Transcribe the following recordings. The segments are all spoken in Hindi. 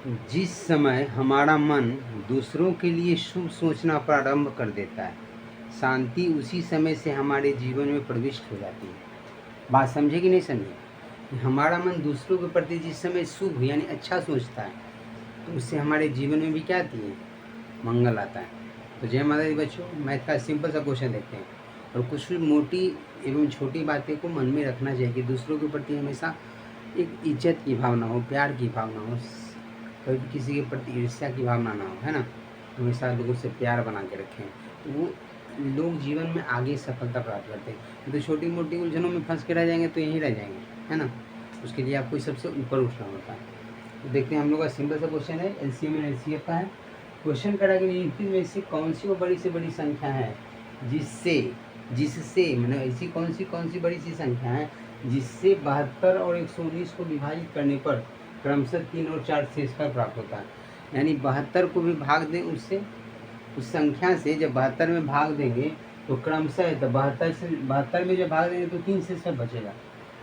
जिस समय हमारा मन दूसरों के लिए शुभ सोचना प्रारंभ कर देता है, शांति उसी समय से हमारे जीवन में प्रविष्ट हो जाती है। बात समझे कि नहीं समझे? हमारा मन दूसरों के प्रति जिस समय शुभ यानी अच्छा सोचता है, तो उससे हमारे जीवन में भी क्या आती है? मंगल आता है। तो जय माता दी बच्चों, मैथ का सिंपल सा क्वेश्चन देखते हैं। और कुछ मोटी एवं छोटी बातें को मन में रखना चाहिए कि दूसरों के प्रति हमेशा एक इज्जत की भावना हो, प्यार की भावना हो, कभी किसी के प्रति ईर्ष्या की भावना ना हो, है ना। हमेशा लोगों से प्यार बना के रखें, तो वो लोग जीवन में आगे सफलता प्राप्त करते हैं। तो छोटी मोटी उलझनों में फंस के रह जाएंगे तो यहीं रह जाएंगे, है ना। उसके लिए आपको सबसे ऊपर उठना होता है। तो देखते हैं हम लोग का सिंपल सा क्वेश्चन है, एलसीएम एंड एचसीएफ का है। क्वेश्चन करा कि निम्नलिखित में से कौन सी वो बड़ी से बड़ी संख्या है जिससे जिससे मतलब ऐसी कौन सी बड़ी सी संख्या है जिससे 72 और 119 को विभाजित करने पर क्रमशः 3 और 4 शेषफल प्राप्त होता है। यानी 72 को भी भाग दें उससे, उस संख्या से जब 72 में भाग देंगे तो क्रमशः है, तो 72 में जब भाग देंगे तो 3 शेषफल बचेगा,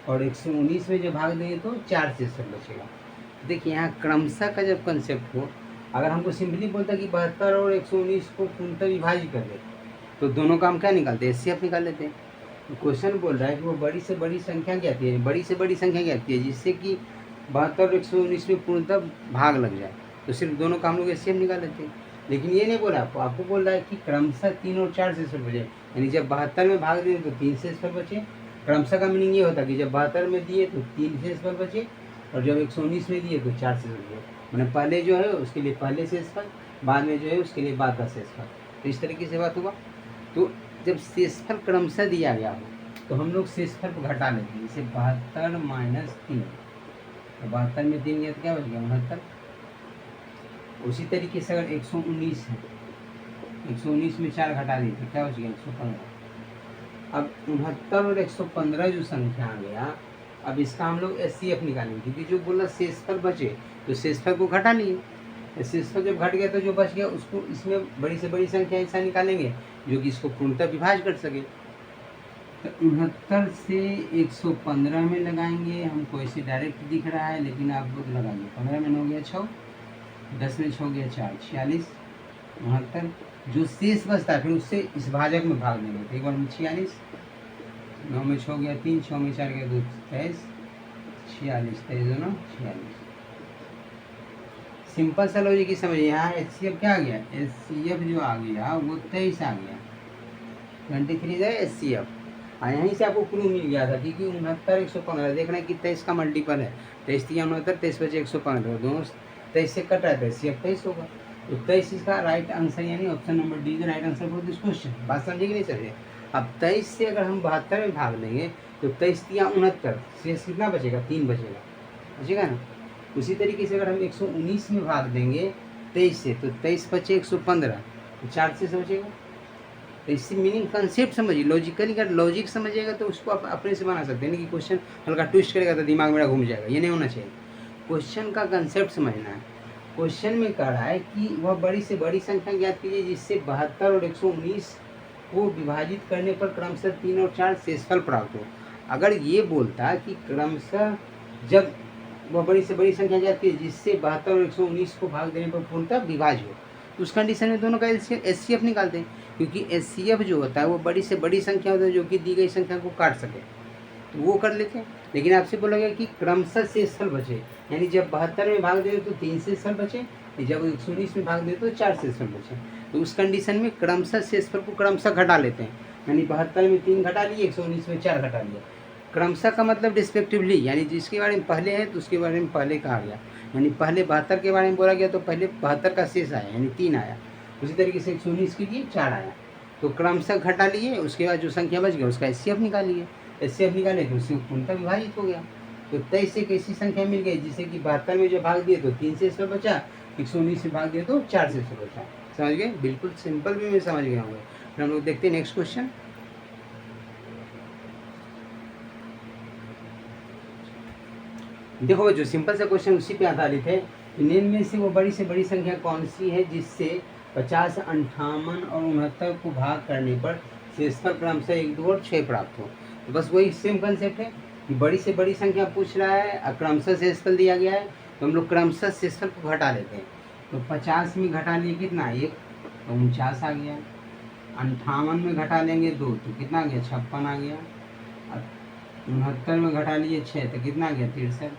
और 119 में जब भाग देंगे तो 4 शेषफल बचेगा। देखिए यहाँ क्रमशः का जब कंसेप्ट हो, अगर हमको सिंपली बोलता कि 72 और 119 को पूर्णतः विभाजित कर दे, तो दोनों का हम क्या निकालते हैं? एचसीएफ निकाल लेते हैं। तो क्वेश्चन बोल रहा है कि वो बड़ी से बड़ी संख्या क्या आती है, बड़ी से बड़ी संख्या क्या आती है जिससे कि 72 और 119 में पूर्णतः भाग लग जाए, तो सिर्फ दोनों का हम लोग एचसीएफ निकाल लेते हैं। लेकिन ये नहीं बोला आपको बोल रहा है कि क्रमशः 3 और 4 शेषफल बचे, यानी जब 72 में भाग दें तो 3 शेषफल बचे। क्रमशः का मीनिंग ये होता है कि जब 72 में दिए तो 3 शेषफल बचे, और जब 119 में दिए तो 4 शेषफल बचे। मैंने पहले जो है उसके लिए पहले शेषफल, बाद में जो है उसके लिए बाद का शेषफल। तो इस तरीके से बात हुआ। तो जब शेषफल क्रमशः दिया गया हो तो हम लोग शेषफल को घटा लेते हैं, जैसे 72 माइनस 3, तो 72 में 3 गया तो क्या बच गया? 69। उसी तरीके से अगर 119 है, 119 में 4 घटा दिए तो क्या बच गया? 115। अब 69 और 115 जो संख्या आ गया, अब इसका हम लोग एचसीएफ निकालेंगे, क्योंकि जो बोला शेषफल बचे तो शेषफल को घटा लिए। शेषफल जब घट गया तो जो बच गया उसको इसमें बड़ी से बड़ी संख्या ऐसा निकालेंगे जो कि इसको पूर्णतः विभाज कर सके। तो 69 से 115 में लगाएंगे, हमको ऐसे डायरेक्ट दिख रहा है, लेकिन आप लोग लगाइए। 15 में 9 गया 6, 10 में 6 गया 4, 46, 69। जो शेष बचता है फिर उससे इस भाजक में भाग देंगे, तो एक बार में 46, 9 में 6 गया 3, 6 में 4 गया 2, 23, 46, 23 दोनों 46। सिंपल सा लॉजिक ही समझिए। यहाँ एचसीएफ क्या आ गया? एचसीएफ जो आ गया वो 23 आ गया, 23 है एचसीएफ। यहीं से आपको क्लू मिल गया था, क्योंकि 69 115 देखना है कि 23 का मल्टीपल है। 23 3 69, 23 बचे 115, दोनों 23 से कट रहा है तो एचसीएफ 23 होगा। तो 23 इसका राइट आंसर, यानी option number D is right answer for this question. बात समझे कि नहीं समझे? अब 23 से अगर हम 72 में भाग देंगे तो 23 3 69, शेष कितना बचेगा? 3 बचेगा ना। उसी तरीके से अगर हम 119 में भाग देंगे 23 से, तो 23 बचे 115, तो 4 से बचेगा। तो इससे मीनिंग कंसेप्ट समझिए, लॉजिकली अगर लॉजिक समझिएगा तो उसको आप अपने से बना सकते हैं, नहीं कि क्वेश्चन हल्का ट्विस्ट करेगा तो दिमाग मेरा घूम जाएगा, ये नहीं होना चाहिए। क्वेश्चन का कंसेप्ट समझना है। क्वेश्चन में कह रहा है कि वह बड़ी से बड़ी संख्या ज्ञात कीजिए जिससे 72 और 119 को विभाजित करने पर क्रमशः 3 और 4 शेषफल प्राप्त हो। अगर ये बोलता कि क्रमशः जब वह बड़ी से बड़ी संख्या ज्ञात कीजिए जिससे 72 और 119 को भाग देने पर पूर्णतः विभाज्य हो, तो उस कंडीशन में दोनों का एचसीएफ निकालते हैं, क्योंकि एचसीएफ जो होता है वो बड़ी से बड़ी संख्या होता है जो कि दी गई संख्या को काट सके, तो वो कर लेते हैं। लेकिन आपसे बोला गया कि क्रमशः शेषफल बचे, यानी जब 72 में भाग दे तो 3 शेषफल बचे, जब 119 में भाग दे तो 4 शेषफल बचे। तो उस कंडीशन में क्रमशः शेषफल को क्रमशः घटा लेते हैं, यानी 72 में 3 घटा लिए, 119 में 4 घटा लिया। क्रमशः का मतलब डिस्पेक्टिवली, यानी जिसके बारे में पहले है तो उसके बारे में पहले कहा गया, यानी पहले 72 के बारे में बोला गया तो पहले 72 का शेष आया, यानी 3 आया। उसी तरीके से 119 के लिए 4 आया, तो क्रमशः घटा लिए, उसके बाद जो संख्या बच गया उसका एचसीएफ निकालिए। एचसीएफ निकाले तो उससे पूर्णतः विभाजित हो गया। तो 23 से एक ऐसी संख्या मिल गई जिसे कि 72 में जो भाग दिए तो 3 शेषफल बचा, 119 से भाग दिए तो 4 शेषफल बचा। समझ गए? बिल्कुल सिंपल भी मैं समझ गया होंगे। फिर हम लोग देखते हैं नेक्स्ट क्वेश्चन। देखो जो सिंपल सा क्वेश्चन उसी पे आधारित है। निम्न में से वो बड़ी से बड़ी संख्या कौन सी है जिससे 50, 58 और 69 को भाग करने पर शेषफल क्रमशः 1, 2 और 6 प्राप्त हो। तो बस वही सेम कंसेप्ट है कि बड़ी से बड़ी संख्या पूछ रहा है, क्रमशः शेषफल दिया गया है, तो हम लोग क्रमशः शेषफल को घटा लेते हैं। तो 50 में घटा लिए कितना 1, तो 49 आ गया। 58 में घटा लेंगे 2 तो कितना आ गया 56 आ गया। और 69 में घटा लिए 6 तो कितना आ गया 63।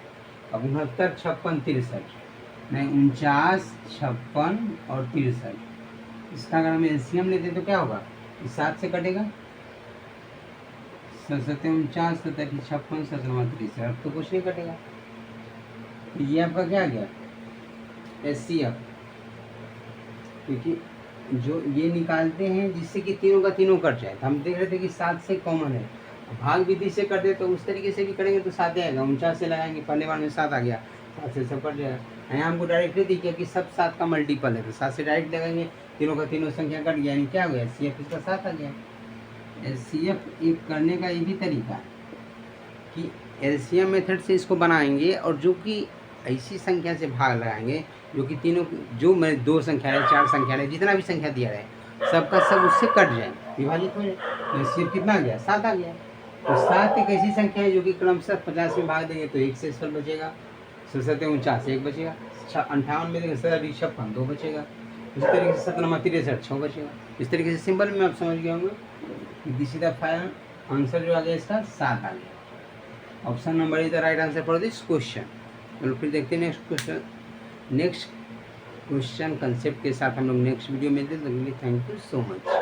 अब 69, 56, 63 नहीं 49, 56 और 63, इसका अगर हम एलसीएम लेते तो क्या होगा, इस 7 से कटेगा 7 49, 57, 56, 63, अब तो कुछ नहीं कटेगा। ये आपका क्या आ गया एचसीएफ, क्योंकि जो ये निकालते हैं जिससे कि तीनों का तीनों कट जाए। तो हम देख रहे थे कि 7 से कॉमन है, भाग विधि से कर दे तो उस तरीके से भी करेंगे तो 7 आएगा। 49 से लगाएंगे, पहले बार में 7 आ गया, 7 से सब कट जाएगा। यहाँ हमको डायरेक्टली देखिए कि सब 7 का मल्टीपल है, तो 7 से डायरेक्ट लगाएंगे, तीनों का तीनों संख्या कट गया, यानी क्या हो गया एचसीएफ इसका 7 आ गया। एचसीएफ एक करने का ये भी तरीका है कि एलसीएम मेथड से इसको बनाएंगे और जो कि ऐसी संख्या से भाग लगाएंगे जो कि तीनों, जो मैं 2 संख्या है 4 संख्या है जितना भी संख्या दिया रहे सबका सब उससे कट जाए, विभाजित हो जाए। तो एचसीएफ कितना आ गया 7 आ गया। तो 7 एक ऐसी संख्या है जो कि क्रमशः 50 में भाग देंगे तो 1 से शेषफल बचेगा, 67 49 1 बचेगा, 58 में देंगे 56 2 बचेगा, इसी तरीके से 57 63 6 बचेगा। इस तरीके से सिंपल में आप समझ गए होंगे। This is the final answer जो आ गया इसका 7 आ गया। Option number is the right answer for this question. चलो फिर देखते हैं next question. Next question concept के साथ हम लोग नेक्स्ट वीडियो में देखेंगे। Thank you so much.